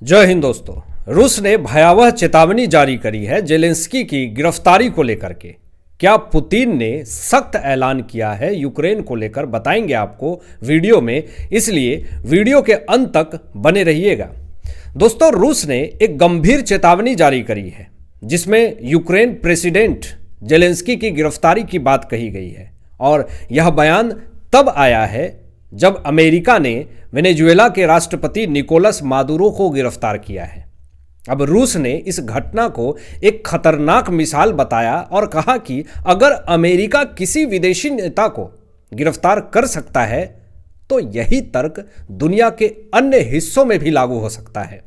जय हिंद दोस्तों। रूस ने भयावह चेतावनी जारी करी है जेलेंस्की की गिरफ्तारी को लेकर के। क्या पुतिन ने सख्त ऐलान किया है यूक्रेन को लेकर, बताएंगे आपको वीडियो में, इसलिए वीडियो के अंत तक बने रहिएगा। दोस्तों, रूस ने एक गंभीर चेतावनी जारी करी है जिसमें यूक्रेन प्रेसिडेंट जेलेंस्की की गिरफ्तारी की बात कही गई है। और यह बयान तब आया है जब अमेरिका ने वेनेजुएला के राष्ट्रपति निकोलस मादुरो को गिरफ्तार किया है। अब रूस ने इस घटना को एक खतरनाक मिसाल बताया और कहा कि अगर अमेरिका किसी विदेशी नेता को गिरफ्तार कर सकता है तो यही तर्क दुनिया के अन्य हिस्सों में भी लागू हो सकता है।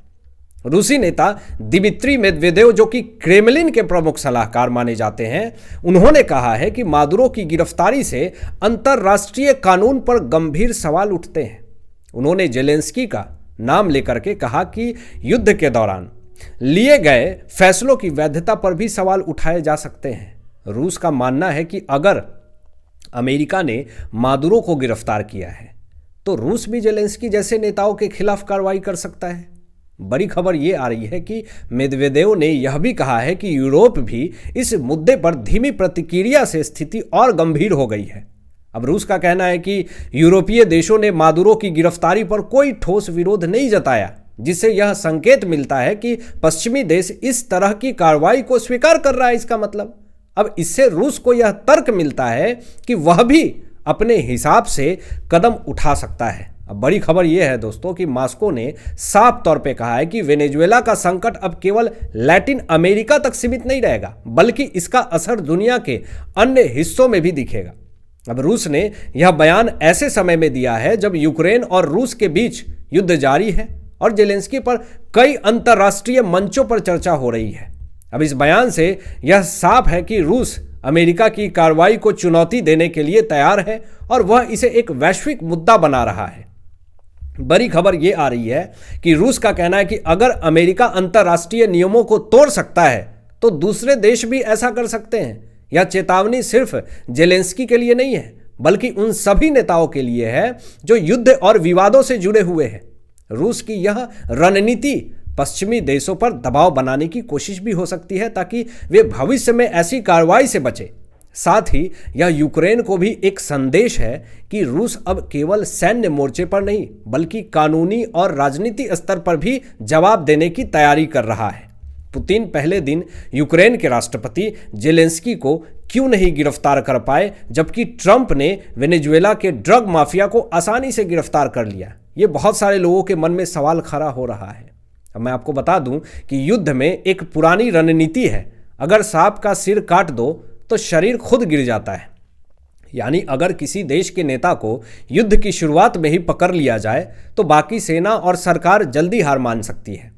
रूसी नेता दिमित्री मेदवेदेव, जो कि क्रेमलिन के प्रमुख सलाहकार माने जाते हैं, उन्होंने कहा है कि मादुरो की गिरफ्तारी से अंतर्राष्ट्रीय कानून पर गंभीर सवाल उठते हैं। उन्होंने जेलेंस्की का नाम लेकर के कहा कि युद्ध के दौरान लिए गए फैसलों की वैधता पर भी सवाल उठाए जा सकते हैं। रूस का मानना है कि अगर अमेरिका ने मादुरो को गिरफ्तार किया है तो रूस भी जेलेंस्की जैसे नेताओं के खिलाफ कार्रवाई कर सकता है। बड़ी खबर यह आ रही है कि मेदवेदेव ने यह भी कहा है कि यूरोप भी इस मुद्दे पर धीमी प्रतिक्रिया से स्थिति और गंभीर हो गई है। अब रूस का कहना है कि यूरोपीय देशों ने मादुरो की गिरफ्तारी पर कोई ठोस विरोध नहीं जताया, जिससे यह संकेत मिलता है कि पश्चिमी देश इस तरह की कार्रवाई को स्वीकार कर रहा है। इसका मतलब अब इससे रूस को यह तर्क मिलता है कि वह भी अपने हिसाब से कदम उठा सकता है। अब बड़ी खबर यह है दोस्तों कि मॉस्को ने साफ तौर पे कहा है कि वेनेजुएला का संकट अब केवल लैटिन अमेरिका तक सीमित नहीं रहेगा, बल्कि इसका असर दुनिया के अन्य हिस्सों में भी दिखेगा। अब रूस ने यह बयान ऐसे समय में दिया है जब यूक्रेन और रूस के बीच युद्ध जारी है और जेलेंस्की पर कई अंतर्राष्ट्रीय मंचों पर चर्चा हो रही है। अब इस बयान से यह साफ है कि रूस अमेरिका की कार्रवाई को चुनौती देने के लिए तैयार है और वह इसे एक वैश्विक मुद्दा बना रहा है। बड़ी खबर यह आ रही है कि रूस का कहना है कि अगर अमेरिका अंतर्राष्ट्रीय नियमों को तोड़ सकता है तो दूसरे देश भी ऐसा कर सकते हैं। यह चेतावनी सिर्फ जेलेंस्की के लिए नहीं है, बल्कि उन सभी नेताओं के लिए है जो युद्ध और विवादों से जुड़े हुए हैं। रूस की यह रणनीति पश्चिमी देशों पर दबाव बनाने की कोशिश भी हो सकती है ताकि वे भविष्य में ऐसी कार्रवाई से बचे। साथ ही यह यूक्रेन को भी एक संदेश है कि रूस अब केवल सैन्य मोर्चे पर नहीं, बल्कि कानूनी और राजनीतिक स्तर पर भी जवाब देने की तैयारी कर रहा है। पुतिन पहले दिन यूक्रेन के राष्ट्रपति जेलेंस्की को क्यों नहीं गिरफ्तार कर पाए, जबकि ट्रंप ने वेनेजुएला के ड्रग माफिया को आसानी से गिरफ्तार कर लिया। ये बहुत सारे लोगों के मन में सवाल खड़ा हो रहा है। अब मैं आपको बता दूं कि युद्ध में एक पुरानी रणनीति है, अगर सांप का सिर काट दो तो शरीर खुद गिर जाता है। यानी अगर किसी देश के नेता को युद्ध की शुरुआत में ही पकड़ लिया जाए तो बाकी सेना और सरकार जल्दी हार मान सकती है।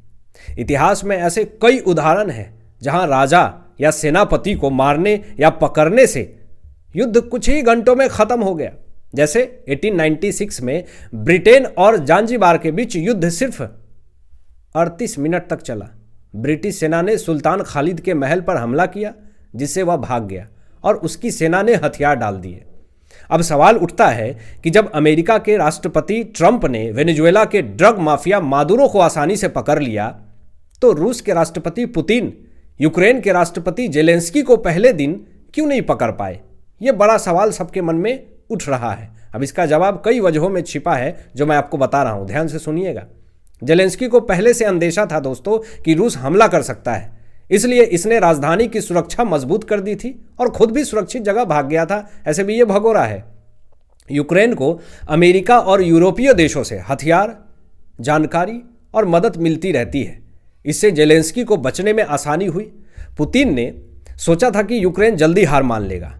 इतिहास में ऐसे कई उदाहरण हैं जहां राजा या सेनापति को मारने या पकड़ने से युद्ध कुछ ही घंटों में खत्म हो गया। जैसे 1896 में ब्रिटेन और जांजिबार के बीच युद्ध सिर्फ 38 मिनट तक चला। ब्रिटिश सेना ने सुल्तान खालिद के महल पर हमला किया, जिससे वह भाग गया और उसकी सेना ने हथियार डाल दिए। अब सवाल उठता है कि जब अमेरिका के राष्ट्रपति ट्रंप ने वेनेजुएला के ड्रग माफिया मादुरो को आसानी से पकड़ लिया तो रूस के राष्ट्रपति पुतिन यूक्रेन के राष्ट्रपति जेलेंस्की को पहले दिन क्यों नहीं पकड़ पाए। यह बड़ा सवाल सबके मन में उठ रहा है। अब इसका जवाब कई वजहों में छिपा है जो मैं आपको बता रहा हूं, ध्यान से सुनिएगा। जेलेंस्की को पहले से अंदेशा था दोस्तों कि रूस हमला कर सकता है, इसलिए इसने राजधानी की सुरक्षा मजबूत कर दी थी और खुद भी सुरक्षित जगह भाग गया था। ऐसे भी ये भगोड़ा है। यूक्रेन को अमेरिका और यूरोपीय देशों से हथियार, जानकारी और मदद मिलती रहती है। इससे जेलेंस्की को बचने में आसानी हुई। पुतिन ने सोचा था कि यूक्रेन जल्दी हार मान लेगा,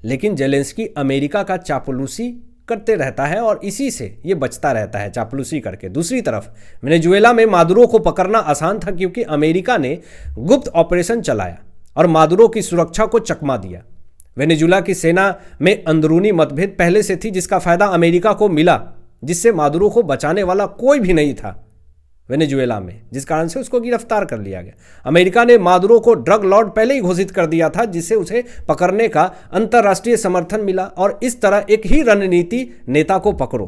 लेकिन जेलेंस्की अमेरिका का चापलूसी करते रहता है और इसी से ये बचता रहता है, चापलूसी करके। दूसरी तरफ वेनेजुएला में मादुरो को पकड़ना आसान था क्योंकि अमेरिका ने गुप्त ऑपरेशन चलाया और मादुरो की सुरक्षा को चकमा दिया। वेनेजुएला की सेना में अंदरूनी मतभेद पहले से थी, जिसका फायदा अमेरिका को मिला, जिससे मादुरो को बचाने वाला कोई भी नहीं था वेनेजुएला में, जिस कारण से उसको गिरफ्तार कर लिया गया। अमेरिका ने मादुरो को ड्रग लॉर्ड पहले ही घोषित कर दिया था, जिससे उसे पकड़ने का अंतर्राष्ट्रीय समर्थन मिला और इस तरह एक ही रणनीति नेता को पकड़ो।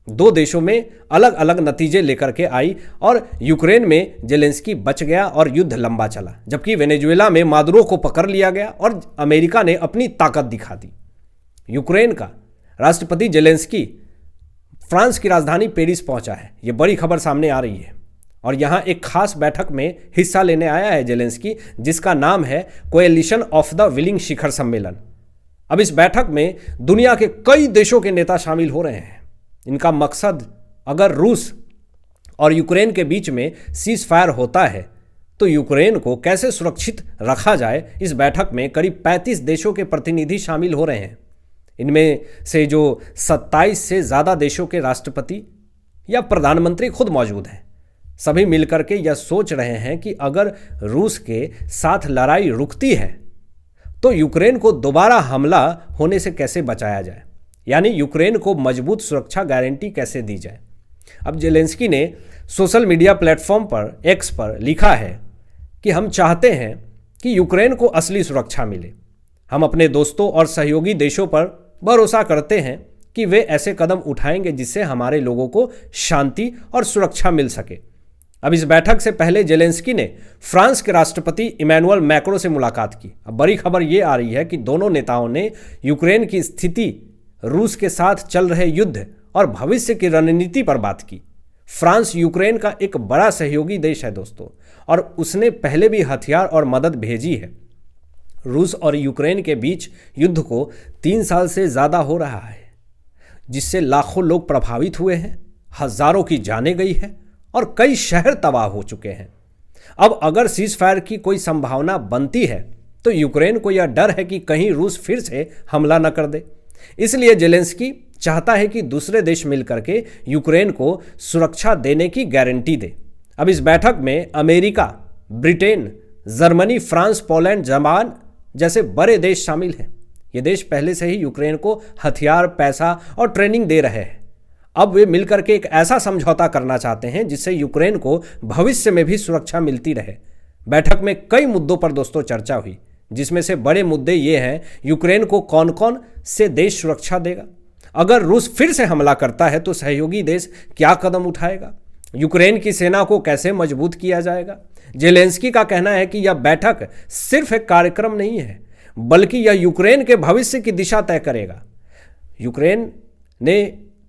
दो देशों में अलग अलग नतीजे लेकर के आई और यूक्रेन में जेलेंस्की बच गया और युद्ध लंबा चला, जबकि वेनेजुएला में मादुरो को पकड़ लिया गया और अमेरिका ने अपनी ताकत दिखा दी। यूक्रेन का राष्ट्रपति जेलेंस्की फ्रांस की राजधानी पेरिस पहुंचा है, ये बड़ी खबर सामने आ रही है और यहाँ एक खास बैठक में हिस्सा लेने आया है जेलेंस्की, जिसका नाम है कोएलिशन ऑफ द विलिंग शिखर सम्मेलन। अब इस बैठक में दुनिया के कई देशों के नेता शामिल हो रहे हैं। इनका मकसद, अगर रूस और यूक्रेन के बीच में सीज फायर होता है तो यूक्रेन को कैसे सुरक्षित रखा जाए। इस बैठक में करीब 35 देशों के प्रतिनिधि शामिल हो रहे हैं। इनमें से जो 27 से ज़्यादा देशों के राष्ट्रपति या प्रधानमंत्री खुद मौजूद हैं। सभी मिलकर के यह सोच रहे हैं कि अगर रूस के साथ लड़ाई रुकती है तो यूक्रेन को दोबारा हमला होने से कैसे बचाया जाए, यानी यूक्रेन को मजबूत सुरक्षा गारंटी कैसे दी जाए। अब जेलेंस्की ने सोशल मीडिया प्लेटफॉर्म पर एक्स पर लिखा है कि हम चाहते हैं कि यूक्रेन को असली सुरक्षा मिले। हम अपने दोस्तों और सहयोगी देशों पर भरोसा करते हैं कि वे ऐसे कदम उठाएंगे जिससे हमारे लोगों को शांति और सुरक्षा मिल सके। अब इस बैठक से पहले जेलेंस्की ने फ्रांस के राष्ट्रपति इमैनुअल मैक्रों से मुलाकात की। अब बड़ी खबर ये आ रही है कि दोनों नेताओं ने यूक्रेन की स्थिति, रूस के साथ चल रहे युद्ध और भविष्य की रणनीति पर बात की। फ्रांस यूक्रेन का एक बड़ा सहयोगी देश है दोस्तों, और उसने पहले भी हथियार और मदद भेजी है। रूस और यूक्रेन के बीच युद्ध को 3 साल से ज़्यादा हो रहा है, जिससे लाखों लोग प्रभावित हुए हैं, हजारों की जानें गई है और कई शहर तबाह हो चुके हैं। अब अगर सीज फायर की कोई संभावना बनती है तो यूक्रेन को यह डर है कि कहीं रूस फिर से हमला न कर दे। इसलिए जेलेंस्की चाहता है कि दूसरे देश मिलकर के यूक्रेन को सुरक्षा देने की गारंटी दे। अब इस बैठक में America, Britain, Germany, France, Poland, Japan जैसे बड़े देश शामिल हैं। ये देश पहले से ही यूक्रेन को हथियार, पैसा और ट्रेनिंग दे रहे हैं। अब वे मिलकर के एक ऐसा समझौता करना चाहते हैं जिससे यूक्रेन को भविष्य में भी सुरक्षा मिलती रहे। बैठक में कई मुद्दों पर दोस्तों चर्चा हुई, जिसमें से बड़े मुद्दे ये हैं, यूक्रेन को कौन कौन से देश सुरक्षा देगा, अगर रूस फिर से हमला करता है तो सहयोगी देश क्या कदम उठाएगा, यूक्रेन की सेना को कैसे मजबूत किया जाएगा। जेलेंस्की का कहना है कि यह बैठक सिर्फ एक कार्यक्रम नहीं है, बल्कि यह यूक्रेन के भविष्य की दिशा तय करेगा। यूक्रेन ने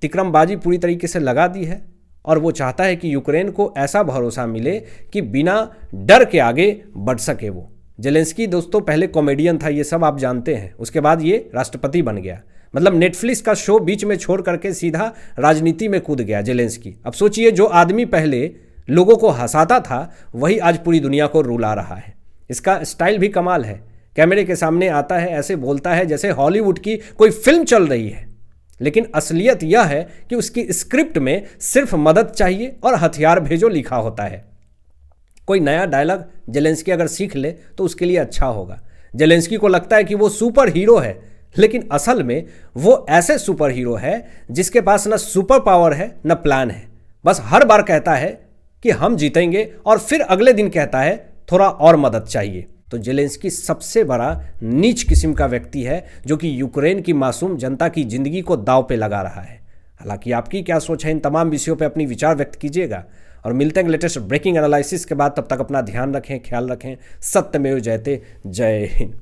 तिकड़मबाजी पूरी तरीके से लगा दी है और वो चाहता है कि यूक्रेन को ऐसा भरोसा मिले कि बिना डर के आगे बढ़ सके। वो जेलेंस्की दोस्तों पहले कॉमेडियन था, ये सब आप जानते हैं, उसके बाद ये राष्ट्रपति बन गया। मतलब नेटफ्लिक्स का शो बीच में छोड़ करके सीधा राजनीति में कूद गया जेलेंस्की। अब सोचिए, जो आदमी पहले लोगों को हंसाता था वही आज पूरी दुनिया को रुला रहा है। इसका स्टाइल भी कमाल है, कैमरे के सामने आता है, ऐसे बोलता है जैसे हॉलीवुड की कोई फिल्म चल रही है। लेकिन असलियत यह है कि उसकी स्क्रिप्ट में सिर्फ मदद चाहिए और हथियार भेजो लिखा होता है। कोई नया डायलॉग जेलेंस्की अगर सीख ले तो उसके लिए अच्छा होगा। जेलेंस्की को लगता है कि वो सुपर हीरो है, लेकिन असल में वो ऐसे सुपर हीरो है जिसके पास न सुपर पावर है न प्लान है। बस हर बार कहता है कि हम जीतेंगे और फिर अगले दिन कहता है थोड़ा और मदद चाहिए। तो जेलेंस्की सबसे बड़ा नीच किस्म का व्यक्ति है जो कि यूक्रेन की मासूम जनता की जिंदगी को दांव पे लगा रहा है। हालांकि आपकी क्या सोच है, इन तमाम विषयों पे अपनी विचार व्यक्त कीजिएगा और मिलते हैं लेटेस्ट ब्रेकिंग एनालिसिस के बाद। तब तक अपना ध्यान रखें, ख्याल रखें। सत्यमेव जयते। जय हिंद।